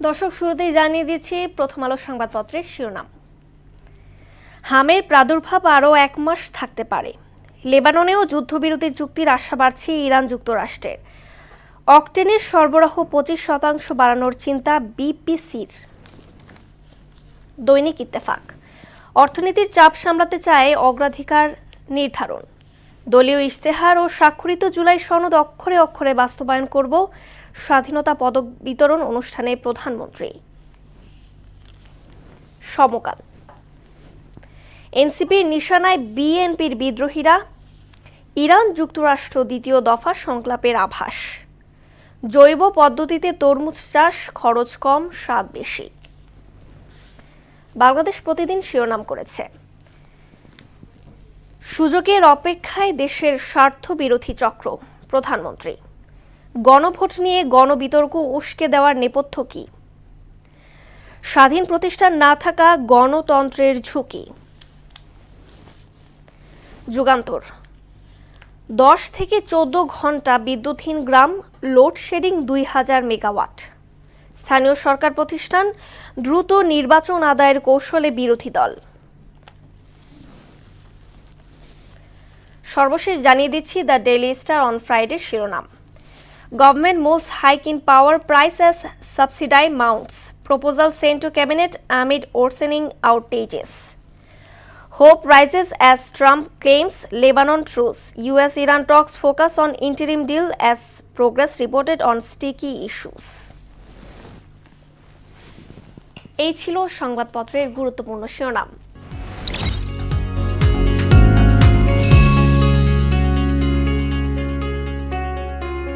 দর্শক, শুরুতেই জানিয়ে দিচ্ছি প্রথম আলো সংবাদপত্রের শিরোনাম। হামের প্রাদুর্ভাব আরও 1 মাস থাকতে পারে। লেবাননেও যুদ্ধবিরতির চুক্তির আশা বাড়ছে ইরান যুক্তরাষ্ট্রের। অকটেনের সরবরাহ 25% বাড়ানোর চিন্তা বিপিসির। দৈনিক ইত্তেফাক, অর্থনীতির চাপ সামলাতে চায় অগ্রাধিকার নির্ধারণ। দলীয় ইশতেহার ও স্বাক্ষরিত জুলাই সনদ অক্ষরে অক্ষরে বাস্তবায়ন করব। স্বাধীনতা পদক বিতরণ অনুষ্ঠানে প্রধানমন্ত্রী। সমকাল, এনসিপির নিশানায় বিএনপির বিদ্রোহীরা। ইরান যুক্তরাষ্ট্র দ্বিতীয় দফা সংলাপের আভাস। জৈব পদ্ধতিতে তরমুজ চাষ, খরচ কম, স্বাদ বেশি। বাংলাদেশ প্রতিদিন শিরোনাম করেছে, সুযোগের অপেক্ষায় দেশের স্বার্থ বিরোধী চক্র। প্রধানমন্ত্রী। গণভোট নিয়ে গণবিতর্ক উস্কে দেওয়ার নেপথ্য কি? স্বাধীন প্রতিষ্ঠান না থাকা গণতন্ত্রের ঝুঁকি। যুগান্তর, 10 থেকে 14 ঘন্টা বিদ্যুৎহীন গ্রাম, লোডশেডিং 2000 মেগাওয়াট। স্থানীয় সরকার প্রতিষ্ঠান, দ্রুত নির্বাচন আদায়ের কৌশলে বিরোধী দল। সর্বশেষ জানিয়ে দিচ্ছি the daily star on Friday শিরোনাম। Government moves hike in power price as subsidy mounts. Proposal sent to cabinet amid worsening outages. Hope rises as Trump claims Lebanon truce. US-Iran talks focus on interim deal as progress reported on sticky issues. এই ছিল সংবাদপত্রের গুরুত্বপূর্ণ শিরোনাম।